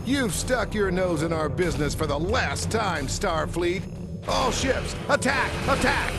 You've stuck your nose in our business for the last time, Starfleet. All ships, attack! Attack!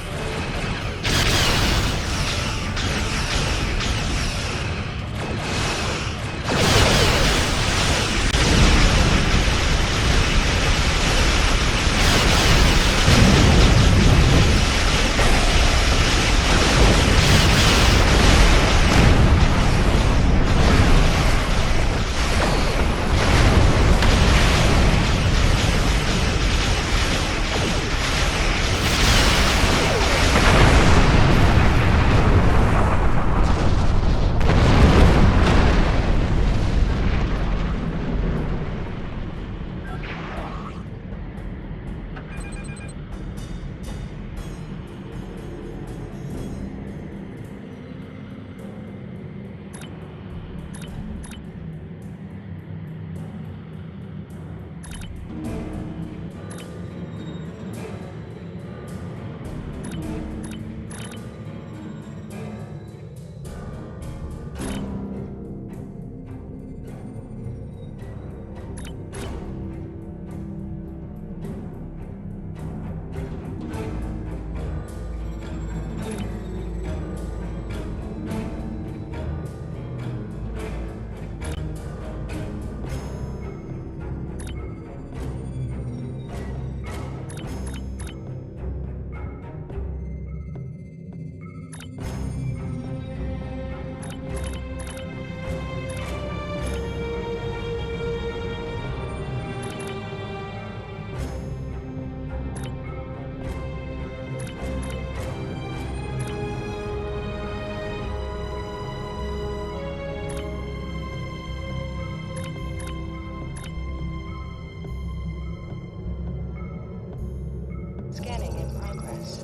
Scanning in progress.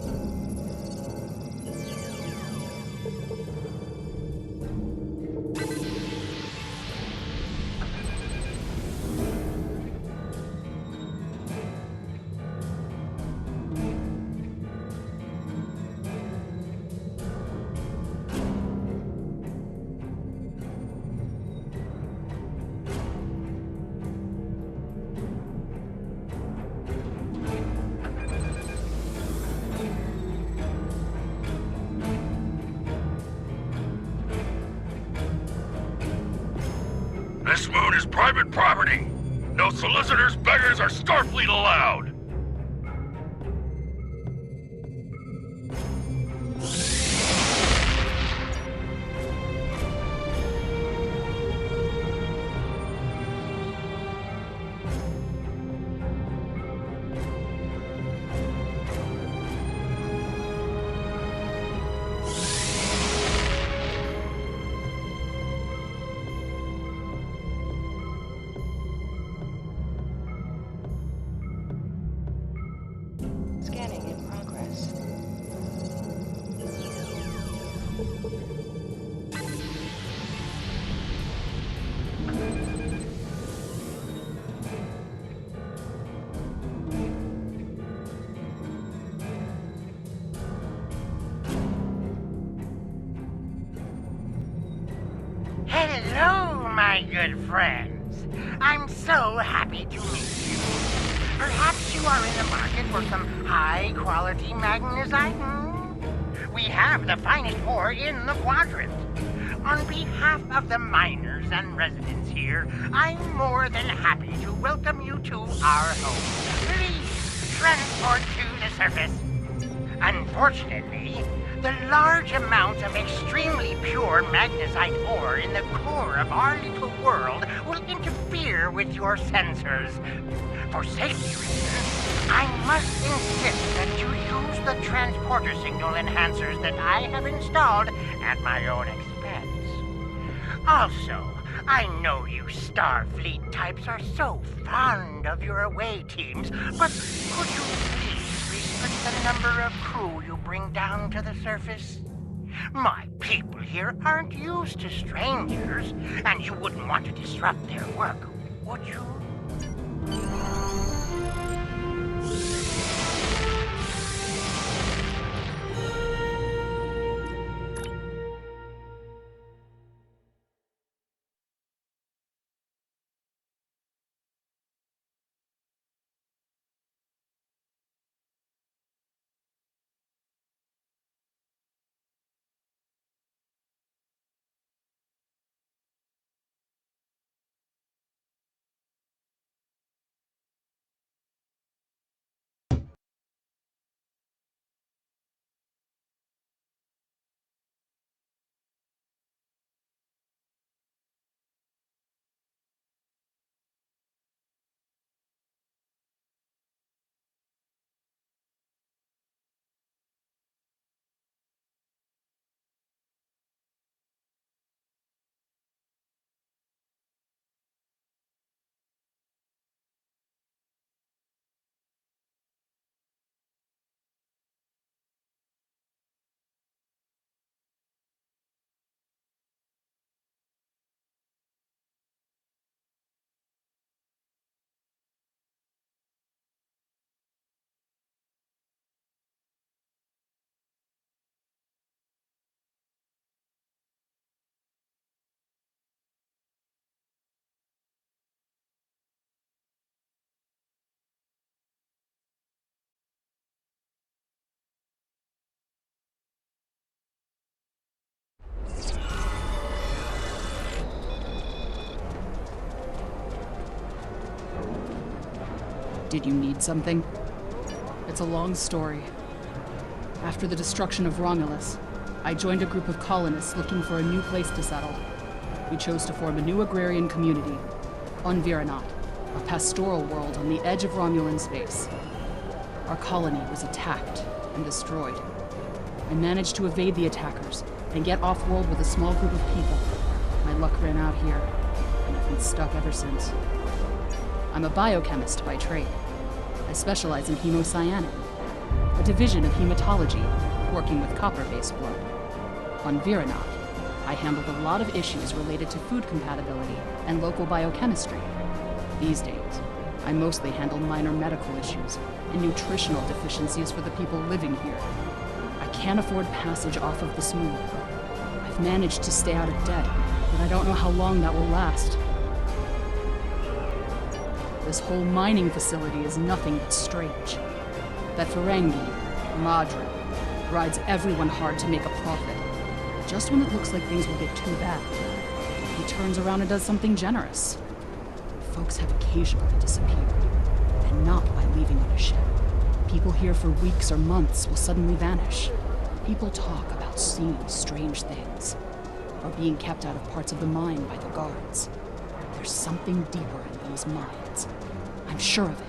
This moon is private property. No solicitors, beggars, or Starfleet allowed. Scanning in progress. Hello, my good friends. I'm so happy to meet you. Perhaps you are in the market for some high-quality magnesite? We have the finest ore in the quadrant. On behalf of the miners and residents here, I'm more than happy to welcome you to our home. Please transport to the surface. Unfortunately, the large amount of extremely pure magnesite ore in the core of our little world will interfere with your sensors. For safety reasons, I must insist that you use the transporter signal enhancers that I have installed at my own expense. Also, I know you Starfleet types are so fond of your away teams, but could you please restrict the number of crew you bring down to the surface? My people here aren't used to strangers, and you wouldn't want to disrupt their work, would you? Did you need something? It's a long story. After the destruction of Romulus, I joined a group of colonists looking for a new place to settle. We chose to form a new agrarian community on Viranot, a pastoral world on the edge of Romulan space. Our colony was attacked and destroyed. I managed to evade the attackers and get off-world with a small group of people. My luck ran out here, and I've been stuck ever since. I'm a biochemist by trade. I specialize in hemocyanin, a division of hematology, working with copper-based blood. On Viranot, I handled a lot of issues related to food compatibility and local biochemistry. These days, I mostly handle minor medical issues and nutritional deficiencies for the people living here. I can't afford passage off of the Smooth. I've managed to stay out of debt, but I don't know how long that will last. This whole mining facility is nothing but strange. That Ferengi, Madra, rides everyone hard to make a profit. Just when it looks like things will get too bad, he turns around and does something generous. Folks have occasionally disappeared, and not by leaving on a ship. People here for weeks or months will suddenly vanish. People talk about seeing strange things, or being kept out of parts of the mine by the guards. There's something deeper in those mines. I'm sure of it.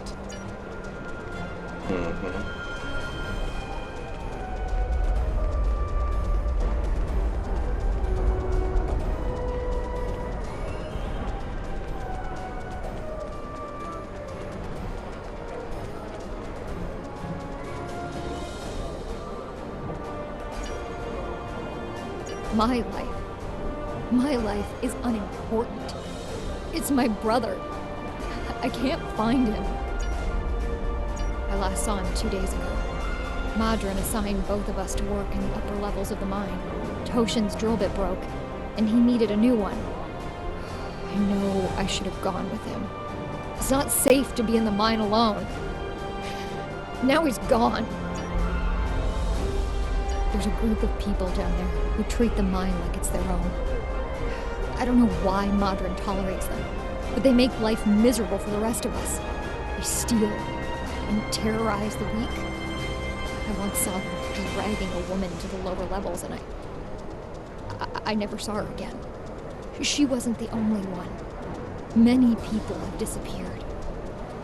My life is unimportant. It's my brother. I can't find him. I last saw him 2 days ago. Madron assigned both of us to work in the upper levels of the mine. Toshin's drill bit broke, and he needed a new one. I know I should have gone with him. It's not safe to be in the mine alone. Now he's gone. There's a group of people down there who treat the mine like it's their own. I don't know why Madron tolerates them, but they make life miserable for the rest of us. They steal and terrorize the weak. I once saw them dragging a woman to the lower levels, and I never saw her again. She wasn't the only one. Many people have disappeared.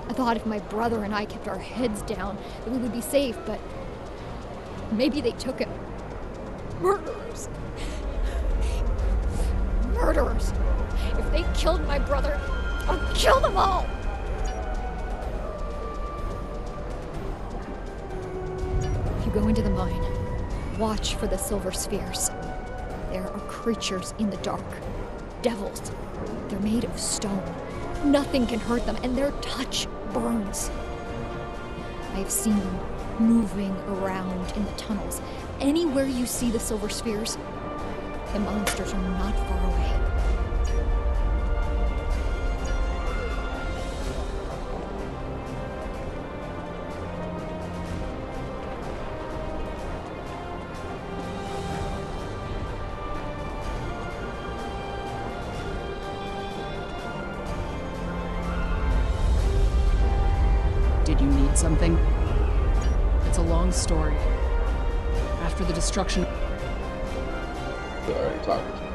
I thought if my brother and I kept our heads down, that we would be safe, but maybe they took him. Murderers. Murderers. If they killed my brother, I'll kill them all. If you go into the mine, watch for the silver spheres. There are creatures in the dark. Devils. They're made of stone. Nothing can hurt them, and their touch burns. I have seen them moving around in the tunnels. Anywhere you see the silver spheres, the monsters are not far away. Did you need something? It's a long story. After the destruction... Sorry, talking to me.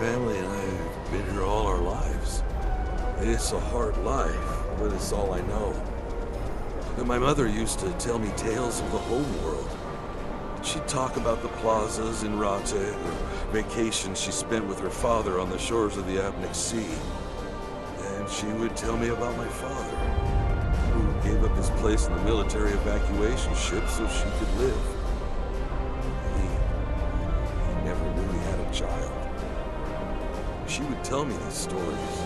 Family and I have been here all our lives. It's a hard life, but it's all I know. And my mother used to tell me tales of the home world. She'd talk about the plazas in Rate, or vacations she spent with her father on the shores of the Apnic Sea. And she would tell me about my father, who gave up his place in the military evacuation ship so she could live. He never knew he had a child. She She would tell me these stories.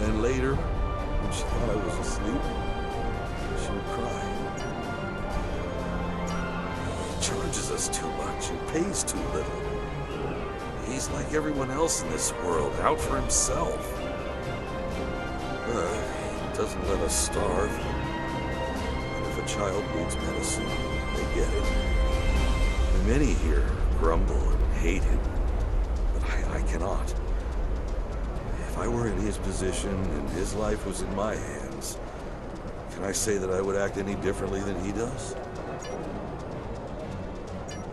And later, when she thought I was asleep, she would cry. He charges us too much and pays too little. He's like everyone else in this world, out for himself. He doesn't let us starve. And if a child needs medicine, they get it. And many here grumble and hate him. But I cannot. If I were in his position and his life was in my hands, can I say that I would act any differently than he does?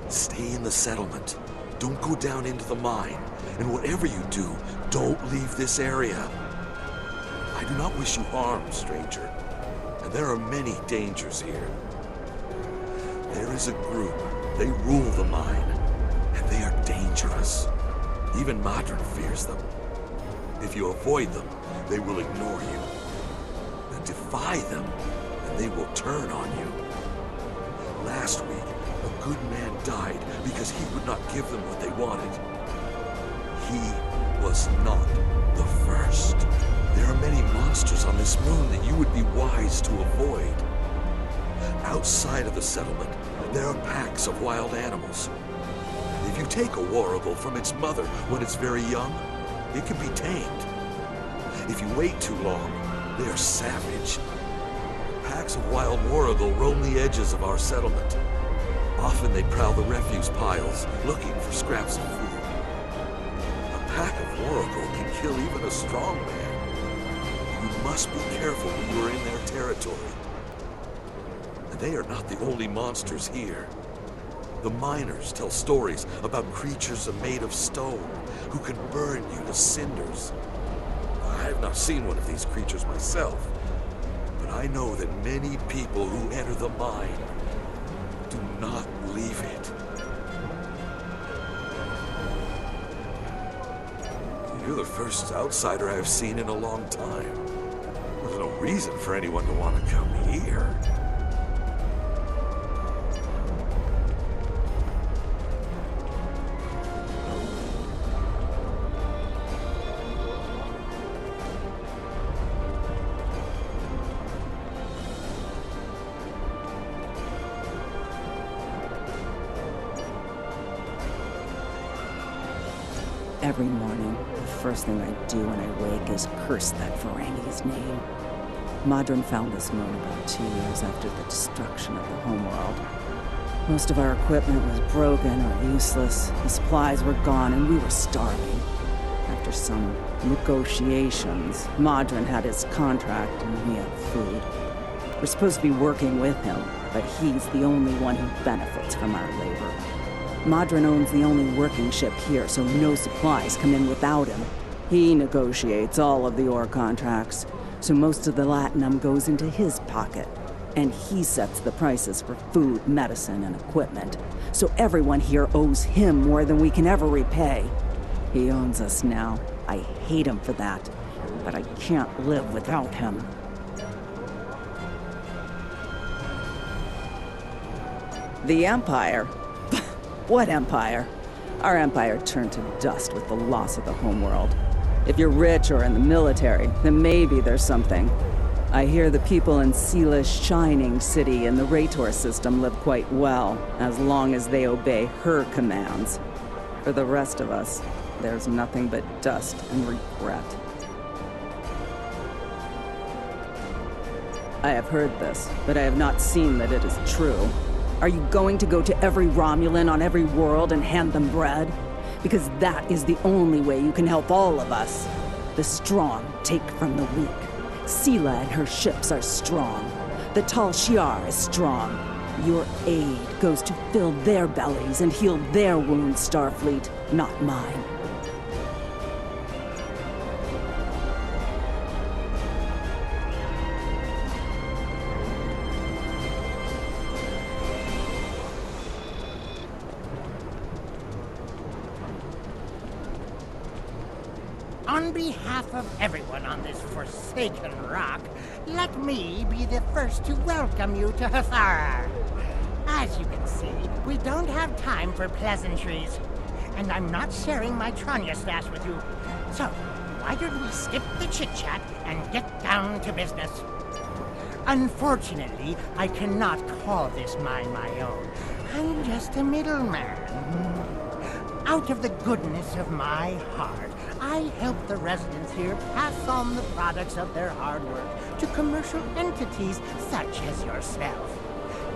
Stay in the settlement. Don't go down into the mine. And whatever you do, don't leave this area. I do not wish you harm, stranger. And there are many dangers here. There is a group. They rule the mine. And they are dangerous. Even Madron fears them. If you avoid them, they will ignore you. And defy them, and they will turn on you. Last week, a good man died because he would not give them what they wanted. He was not the first. There are many monsters on this moon that you would be wise to avoid. Outside of the settlement, there are packs of wild animals. If you take a warrigal from its mother when it's very young, it can be tamed. If you wait too long, they are savage. Packs of wild warrigal roam the edges of our settlement. Often they prowl the refuse piles, looking for scraps of food. A pack of warrigal can kill even a strong man. You must be careful when you are in their territory. And they are not the only monsters here. The miners tell stories about creatures made of stone who can burn you to cinders. I have not seen one of these creatures myself, but I know that many people who enter the mine do not leave it. You're the first outsider I have seen in a long time. There's no reason for anyone to want to come here. Every morning, the first thing I do when I wake is curse that Varangi's name. Madron found this moon about 2 years after the destruction of the homeworld. Most of our equipment was broken or useless, the supplies were gone, and we were starving. After some negotiations, Madron had his contract and we had food. We're supposed to be working with him, but he's the only one who benefits from our labor. Madron owns the only working ship here, so no supplies come in without him. He negotiates all of the ore contracts, so most of the latinum goes into his pocket. And he sets the prices for food, medicine, and equipment. So everyone here owes him more than we can ever repay. He owns us now. I hate him for that, but I can't live without him. The Empire? What empire? Our empire turned to dust with the loss of the homeworld. If you're rich or in the military, then maybe there's something. I hear the people in Seela's Shining City and the Raytor system live quite well, as long as they obey her commands. For the rest of us, there's nothing but dust and regret. I have heard this, but I have not seen that it is true. Are you going to go to every Romulan on every world and hand them bread? Because that is the only way you can help all of us. The strong take from the weak. Seela and her ships are strong. The Tal Shiar is strong. Your aid goes to fill their bellies and heal their wounds, Starfleet, not mine. On behalf of everyone on this forsaken rock, let me be the first to welcome you to Hathara. As you can see, we don't have time for pleasantries. And I'm not sharing my Tranya stash with you. So, why don't we skip the chit-chat and get down to business? Unfortunately, I cannot call this mine my own. I'm just a middleman. Out of the goodness of my heart, I help the residents here pass on the products of their hard work to commercial entities such as yourself.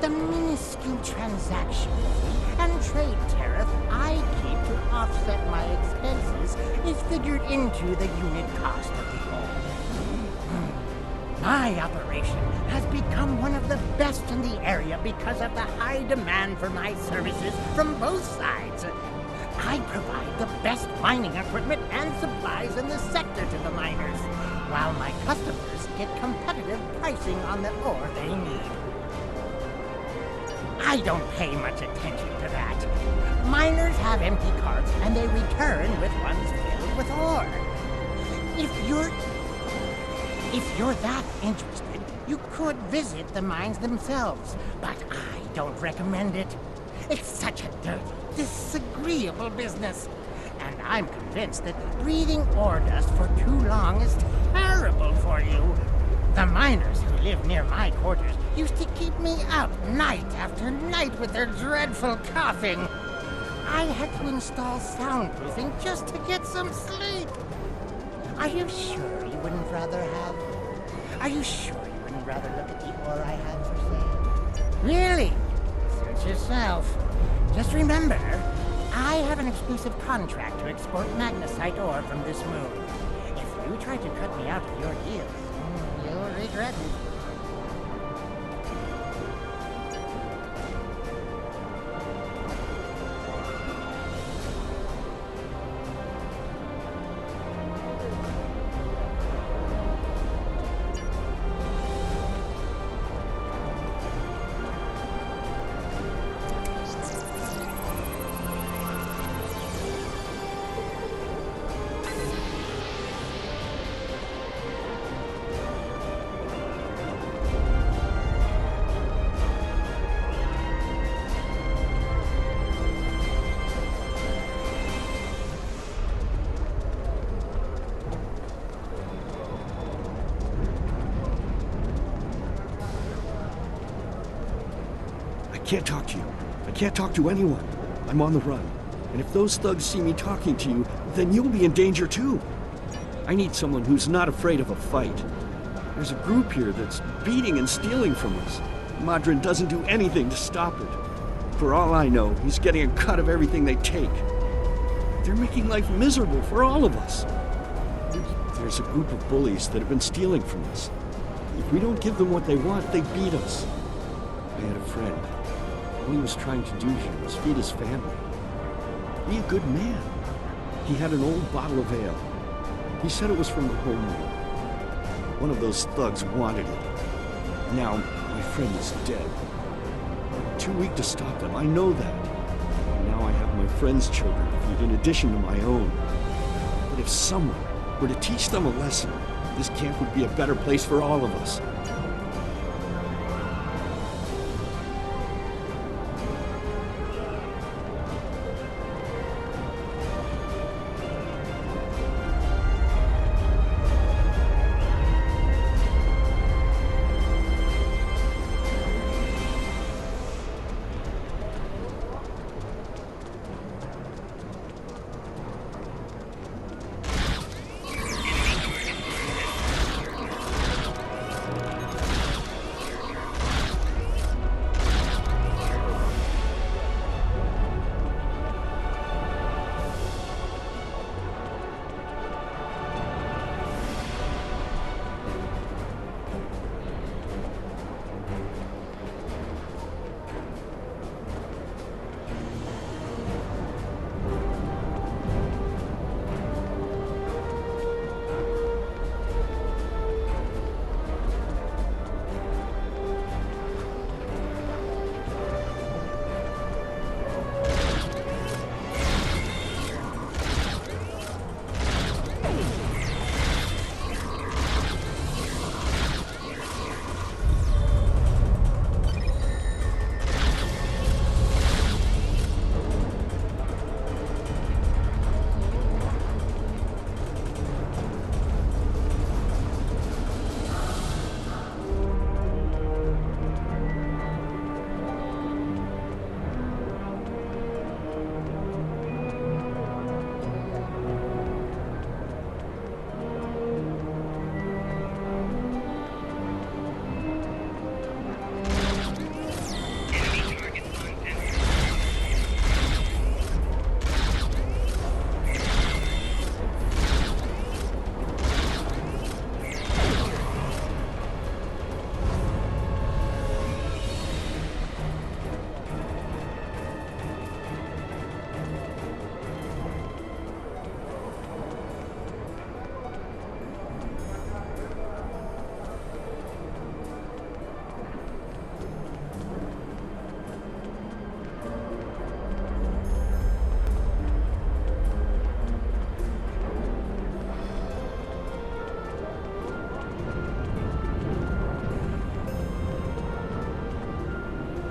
The minuscule transaction fee and trade tariff I keep to offset my expenses is figured into the unit cost of the ore. My operation has become one of the best in the area because of the high demand for my services from both sides. I provide the best mining equipment and supplies in the sector to the miners, while my customers get competitive pricing on the ore they need. I don't pay much attention to that. Miners have empty carts and they return with ones filled with ore. If you're that interested, you could visit the mines themselves, but I don't recommend it. It's such a dirty, disagreeable business. And I'm convinced that breathing ore dust for too long is terrible for you. The miners who live near my quarters used to keep me up night after night with their dreadful coughing. I had to install soundproofing just to get some sleep. Are you sure you wouldn't rather have... Are you sure you wouldn't rather look at the ore I have for sale? Really? Search yourself. Just remember, I have an exclusive contract to export magnesite ore from this moon. If you try to cut me out of your deals, you'll regret it. I can't talk to you. I can't talk to anyone. I'm on the run. And if those thugs see me talking to you, then you'll be in danger too. I need someone who's not afraid of a fight. There's a group here that's beating and stealing from us. Madryn doesn't do anything to stop it. For all I know, he's getting a cut of everything they take. They're making life miserable for all of us. There's a group of bullies that have been stealing from us. If we don't give them what they want, they beat us. I had a friend. All he was trying to do here was feed his family. Be a good man. He had an old bottle of ale. He said it was from the homeworld. One of those thugs wanted it. Now, my friend is dead. I'm too weak to stop them, I know that. And now I have my friend's children to feed in addition to my own. But if someone were to teach them a lesson, this camp would be a better place for all of us.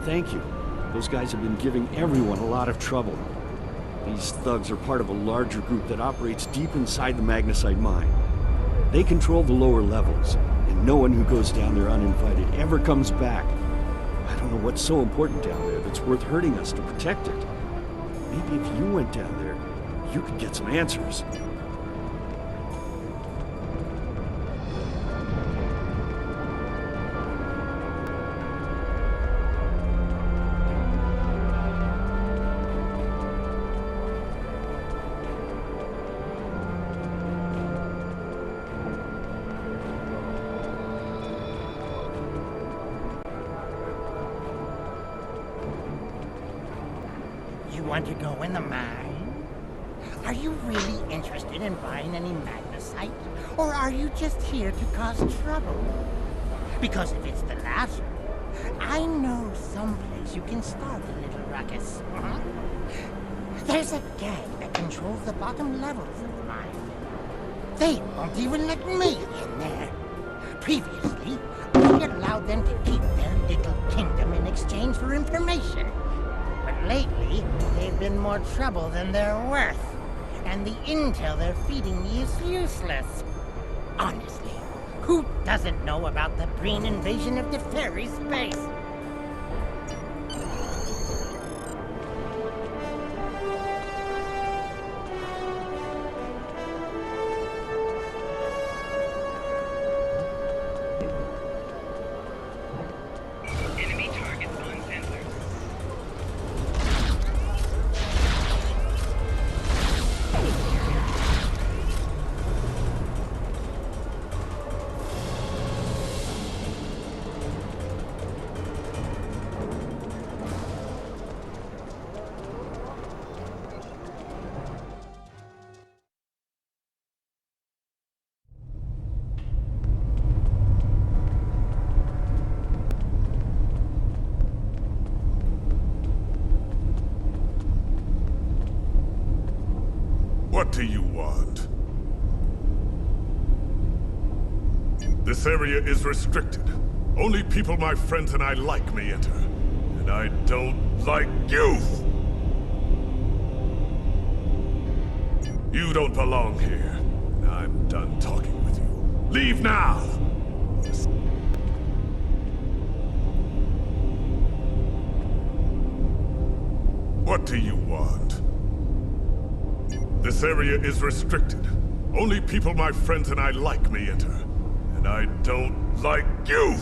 Thank you. Those guys have been giving everyone a lot of trouble. These thugs are part of a larger group that operates deep inside the Magnesite mine. They control the lower levels, and no one who goes down there uninvited ever comes back. I don't know what's so important down there that's worth hurting us to protect it. Maybe if you went down there, you could get some answers. You want to go in the mine? Are you really interested in buying any magnesite? Or are you just here to cause trouble? Because if it's the latter, I know someplace you can start a little ruckus. There's a gang that controls the bottom levels of the mine. They won't even let me in there. Previously, I allowed them to keep their little kingdom in exchange for information. But lately, they've been more trouble than they're worth. And the intel they're feeding me is useless. Honestly, who doesn't know about the Breen invasion of Teferi space? Enemy targets on sensors. What do you want? This area is restricted. Only people my friends and I like may enter. And I don't like you! You don't belong here. And I'm done talking with you. Leave now! What do you want? This area is restricted. Only people my friends and I like may enter. And I don't like you!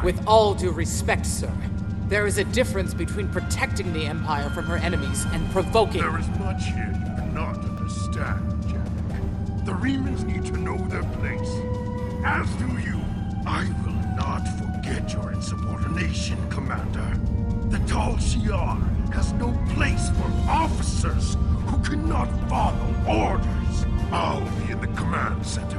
With all due respect, sir, there is a difference between protecting the Empire from her enemies and provoking... There is much here you cannot understand, Jack. The Remans need to know their place. As do you. I will not forget your insubordination, Commander. The Tal Shiar has no place for officers who cannot follow orders. I'll be in the command center.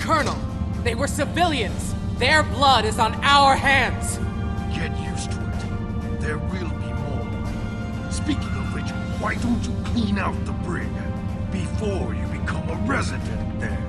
Colonel, they were civilians. Their blood is on our hands. Get used to it. There will be more. Speaking of which, why don't you clean out the brig before you become a resident there?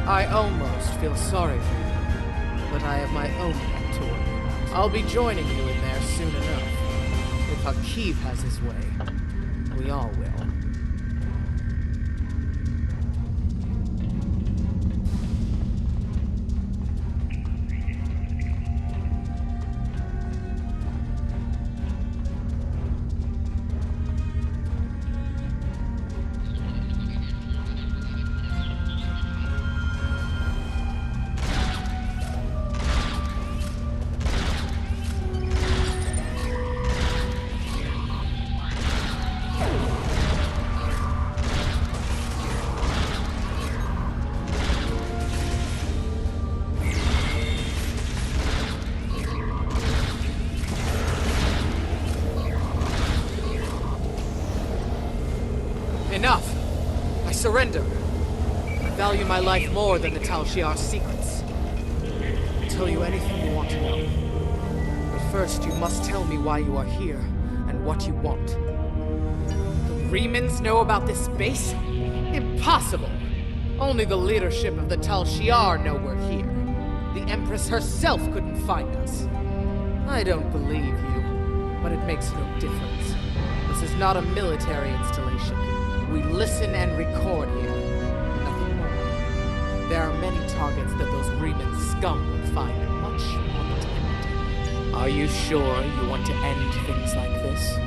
I almost feel sorry for you, but I have my own part to worry about. I'll be joining you in there soon enough. If Hakiv has his way, we all will. Enough! I surrender. I value my life more than the Tal Shiar's secrets. I'll tell you anything you want to know. But first, you must tell me why you are here and what you want. The Remans know about this base? Impossible! Only the leadership of the Tal Shiar know we're here. The Empress herself couldn't find us. I don't believe you, but it makes no difference. This is not a military installation. We listen and record here. Nothing more. There are many targets that those Reman scum would find much more tempting. Are you sure you want to end things like this?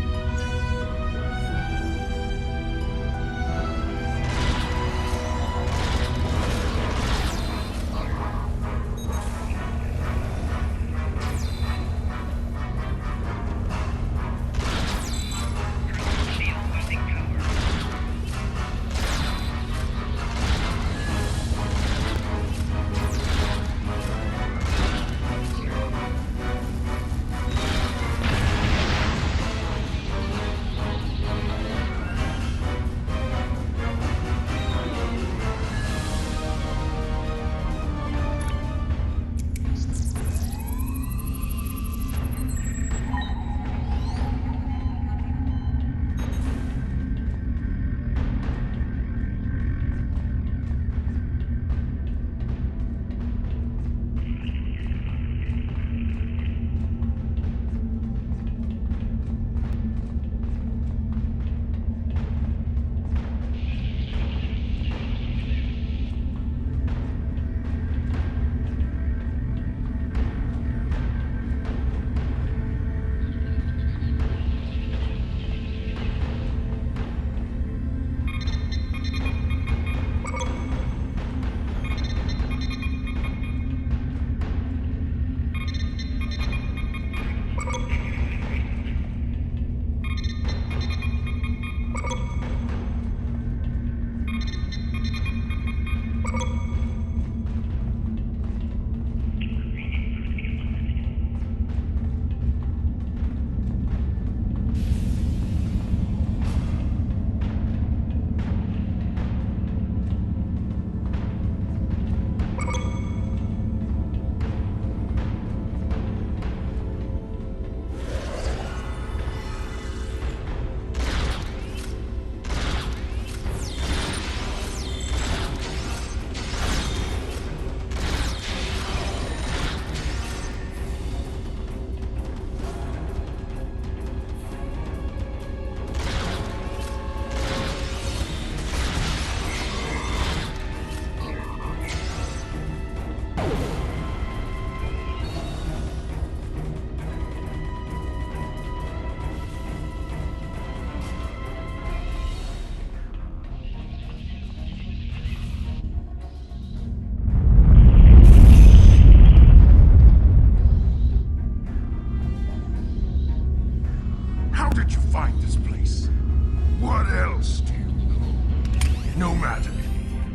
no matter.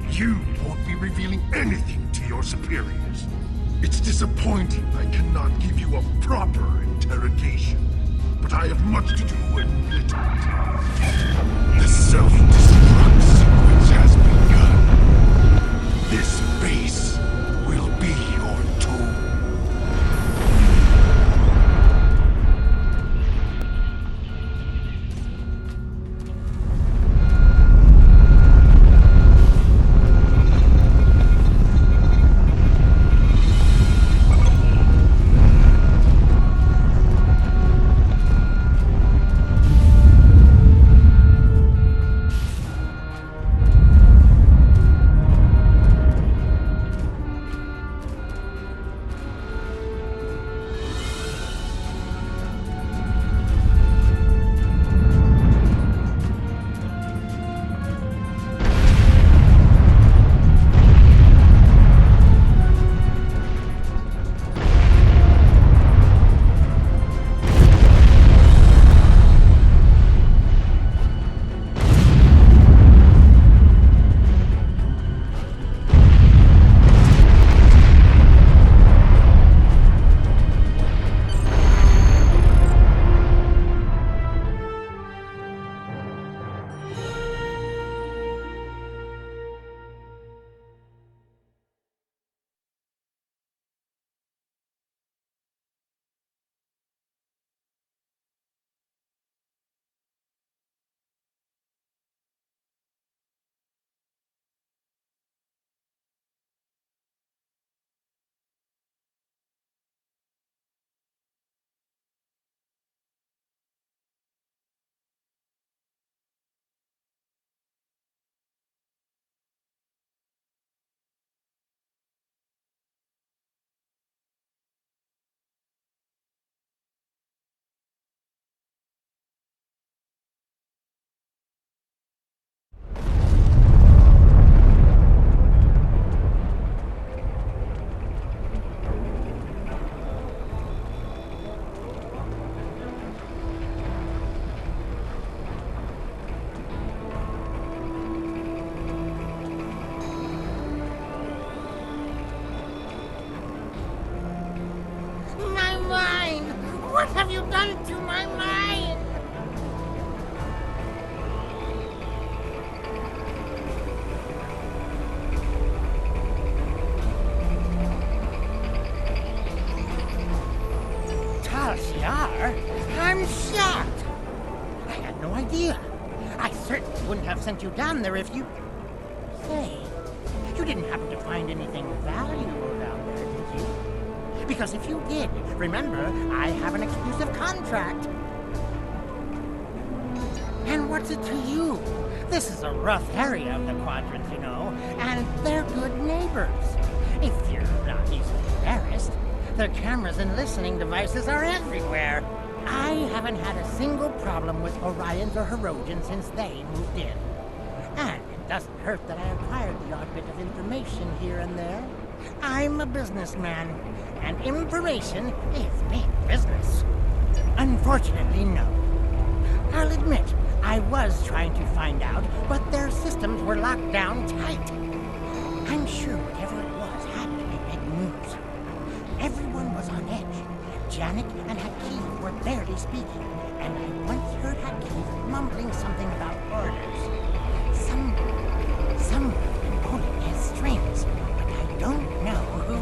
You won't be revealing anything to your superiors. It's disappointing I cannot give you a proper interrogation, but I have much to do when it. The self-destruct sequence has begun. This base will be your tomb. My mind! What have you done to my mind? Tal Shiar? I'm shocked! I had no idea. I certainly wouldn't have sent you down there if you... Say, you didn't happen to find anything valuable down there, did you? Because if you did, remember, I have an exclusive contract. And what's it to you? This is a rough area of the Quadrant, you know, and they're good neighbors. If you're not easily embarrassed, their cameras and listening devices are everywhere. I haven't had a single problem with Orions or Herodians since they moved in. And it doesn't hurt that I acquired the odd bit of information here and there. I'm a businessman, and information is big business. Unfortunately, no. I'll admit, I was trying to find out, but their systems were locked down tight. I'm sure whatever it was had to be big news. Everyone was on edge. Janek and Hakeem were barely speaking, and I once heard Hakeem mumbling something about orders. Someone been pulling his strings, but I don't know who.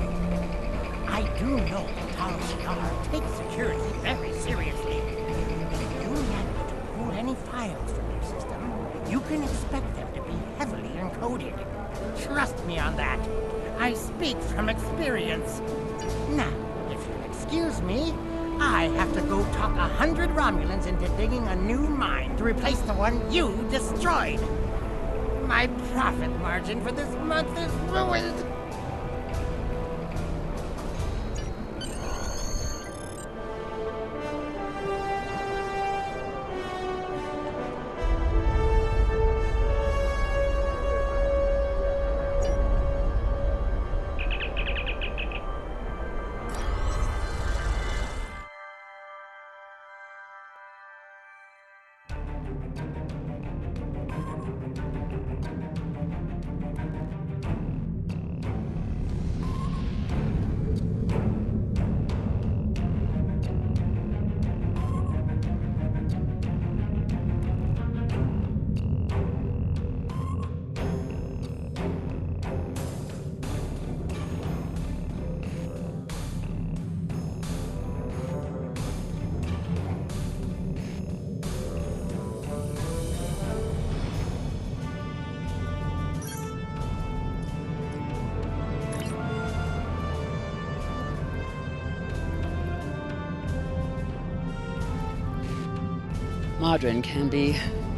I do know that Tal Shiar takes security very seriously. If you manage to pull any files from your system, you can expect them to be heavily encoded. Trust me on that. I speak from experience. Now, if you'll excuse me, I have to go talk 100 Romulans into digging a new mine to replace the one you destroyed. My profit margin for this month is ruined. Modron can be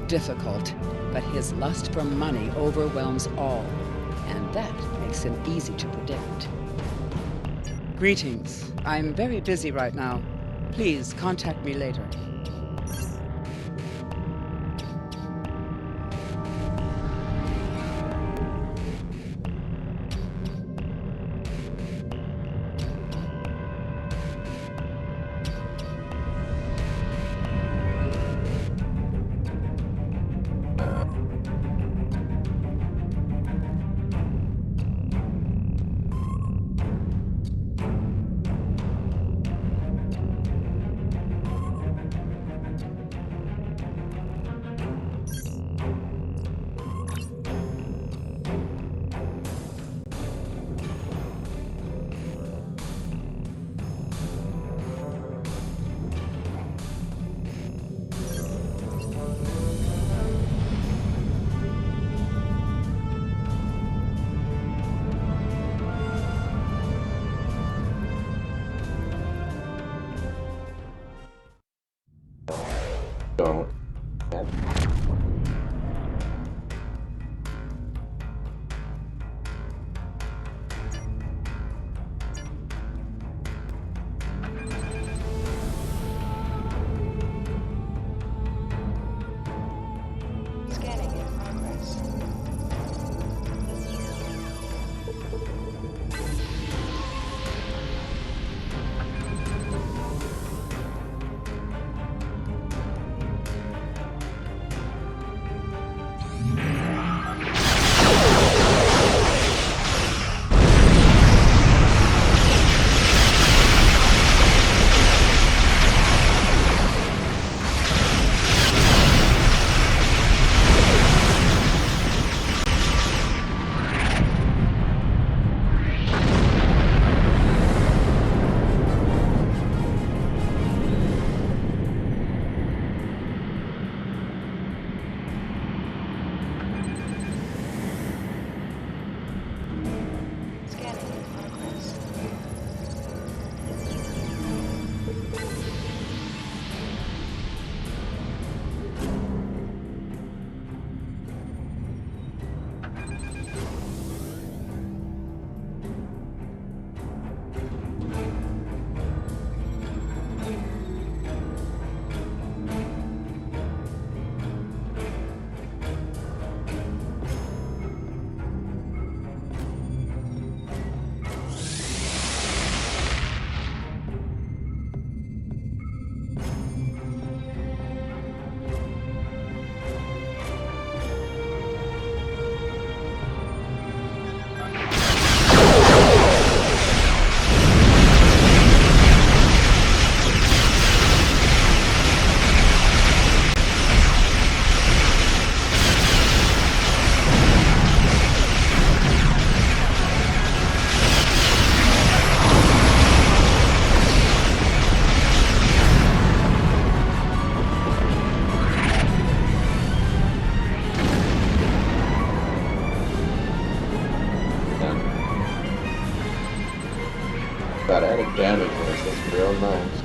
difficult, but his lust for money overwhelms all, and that makes him easy to predict. Greetings. I'm very busy right now. Please contact me later. Don't. Scanning in progress. Scanning in progress. That added damage was just real nice.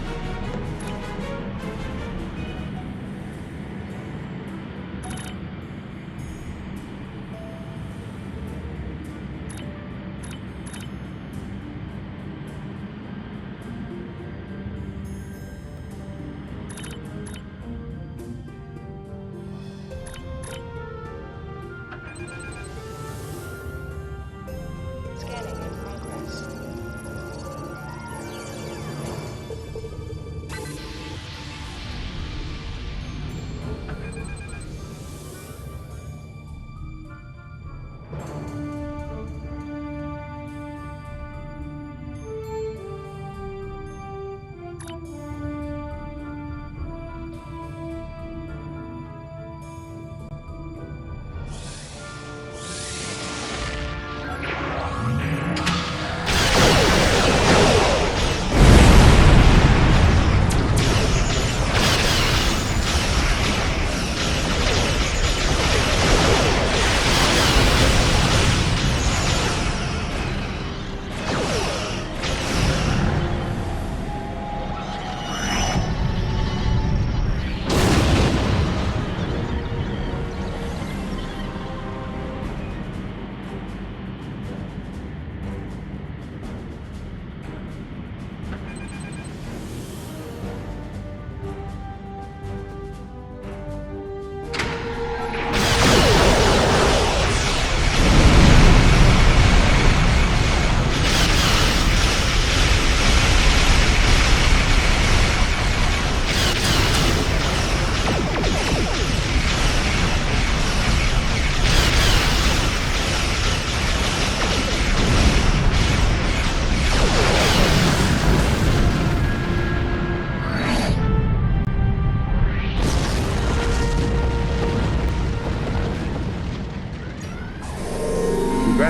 Scanning in progress.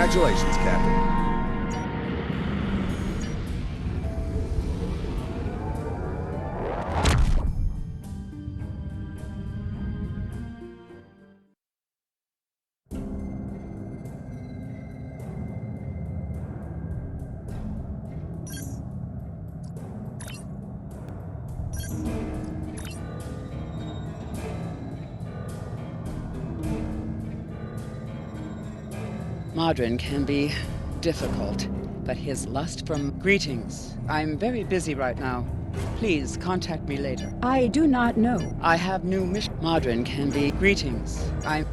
Congratulations, Captain. Modron can be difficult, but his lust for greetings. I'm very busy right now. Please contact me later. I do not know. I have new mission. Modron can be greetings. I'm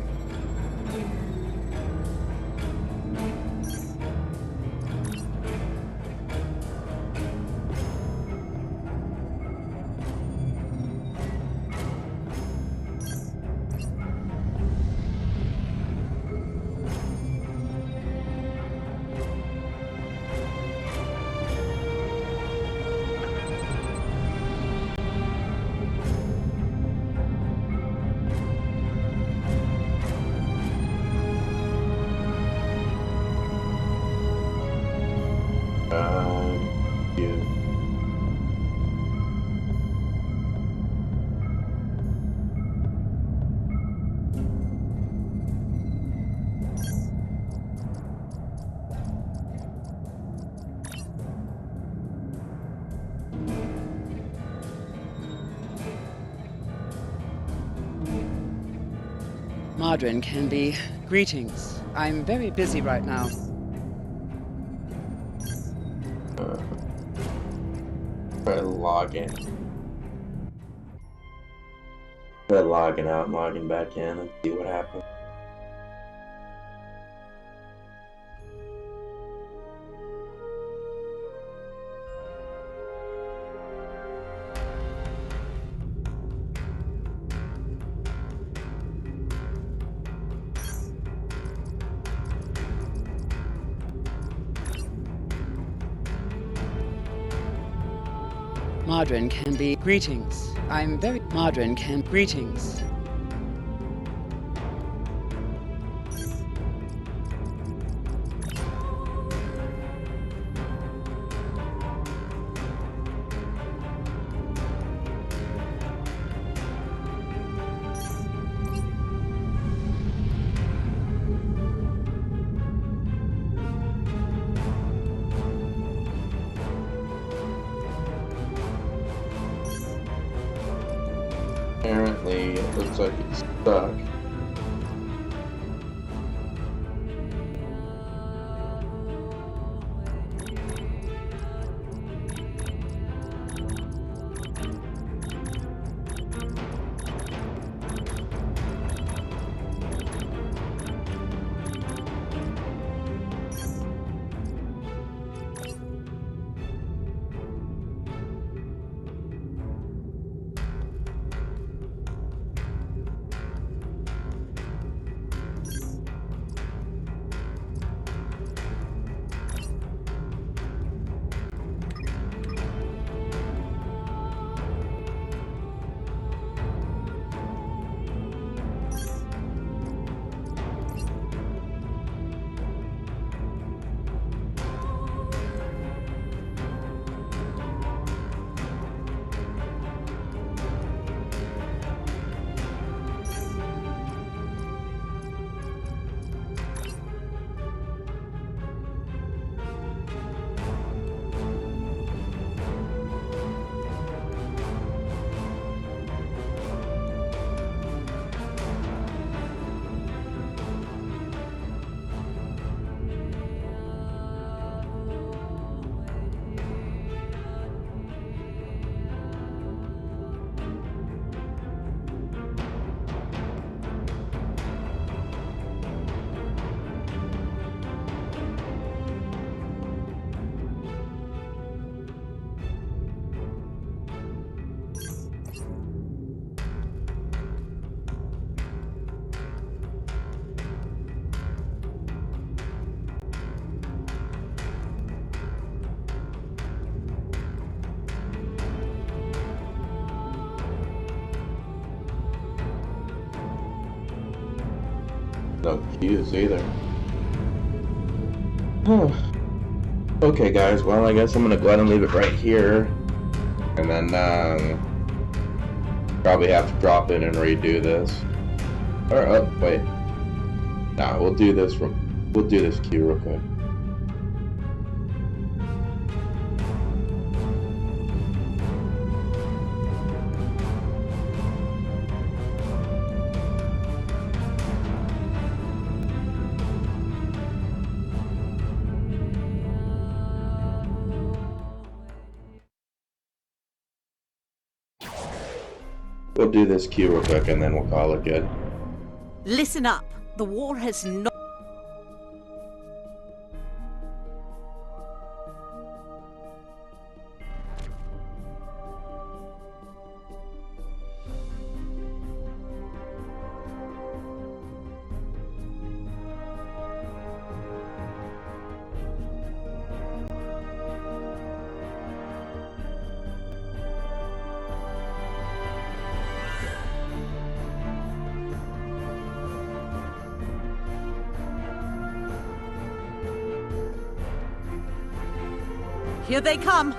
You. Modron can be greetings. I'm very busy right now. Try to log in. Try logging out and logging back in and see what happens. Modron can be greetings. I'm very Modron can greetings. Apparently, it looks like it's stuck. No cues either. Okay, guys. Well, I guess I'm gonna go ahead and leave it right here, and then probably have to drop in and redo this. Or oh, wait. Nah, we'll do this queue real quick. We'll do this queue real quick and then we'll call it good. Listen up. The war has not... Here they come.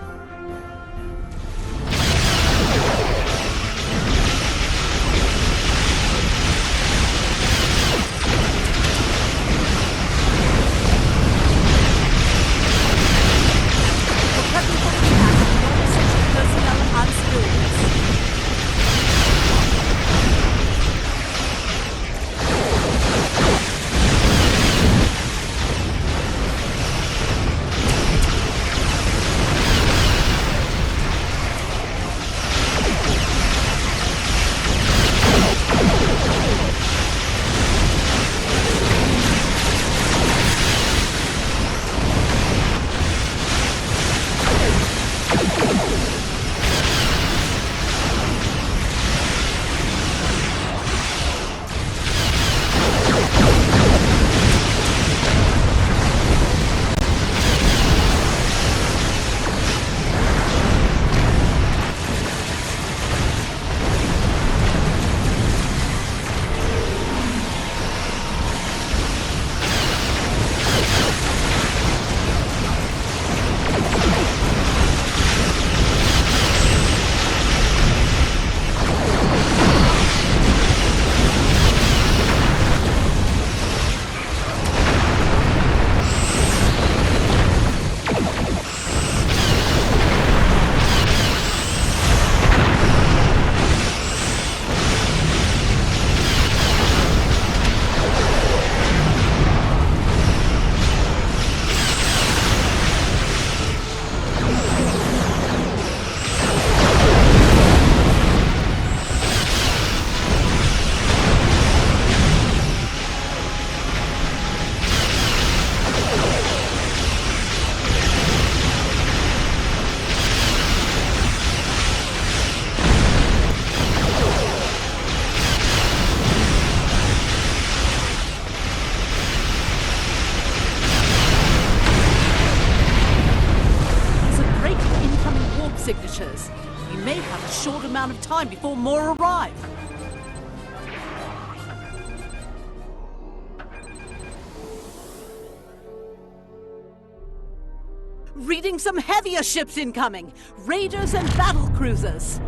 Signatures. We may have a short amount of time before more arrive. Reading some heavier ships incoming. Raiders and battle cruisers.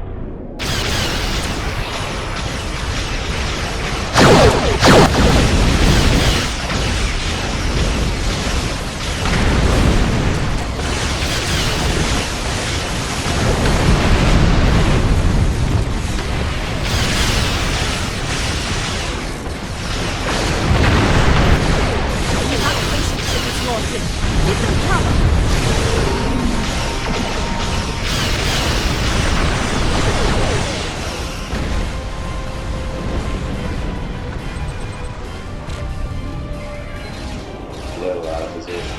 Little out of position.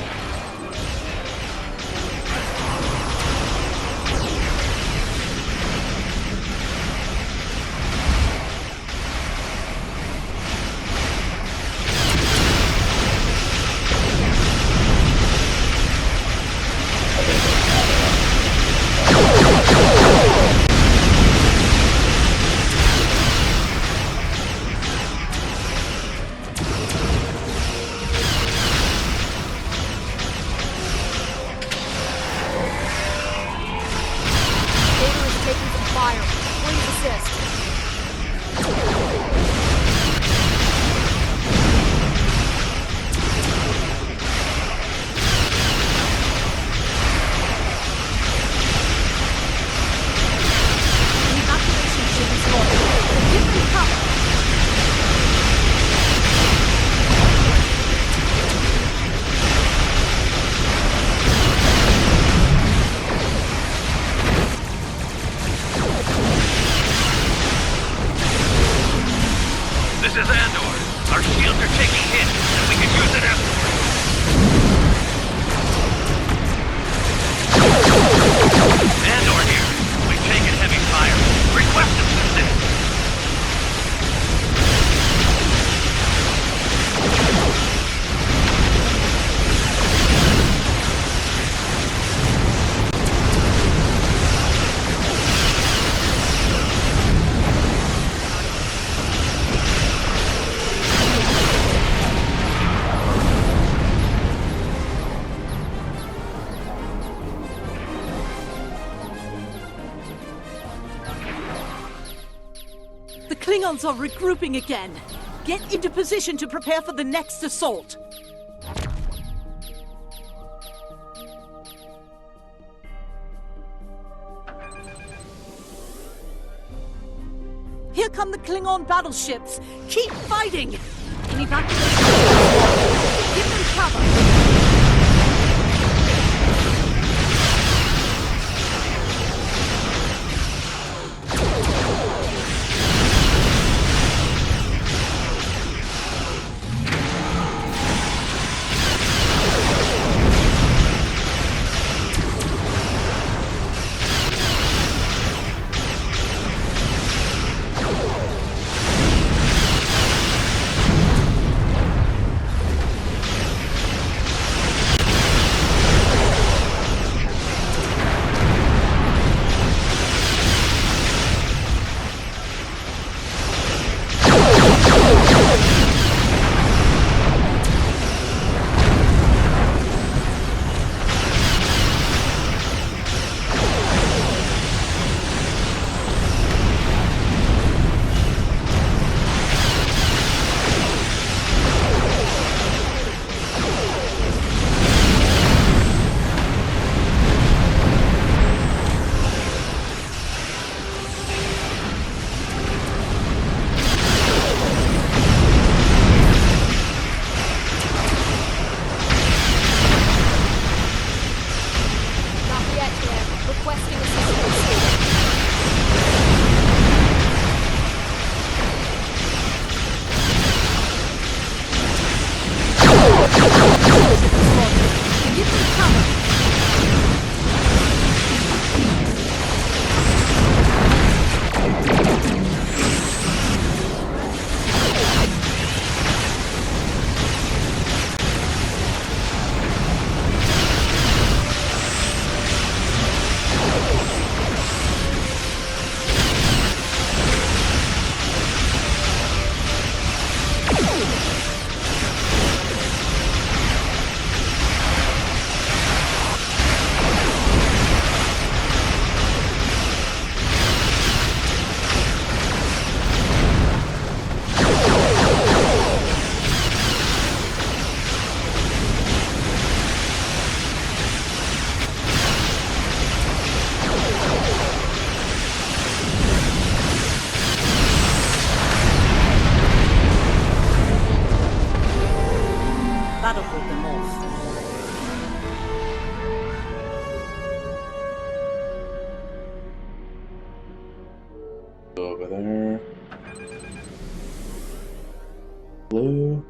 Klingons are regrouping again. Get into position to prepare for the next assault. Here come the Klingon battleships. Keep fighting! In evacuation. Give them cover. Over there. Blue.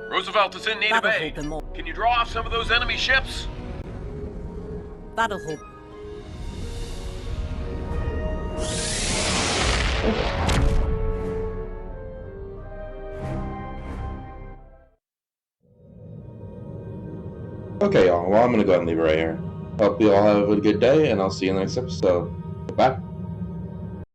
Roosevelt is in need of aid. Can you draw off some of those enemy ships? Battlehope. Okay, y'all. Well, I'm gonna go ahead and leave it right here. Hope you all have a good day, and I'll see you in the next episode. Bye.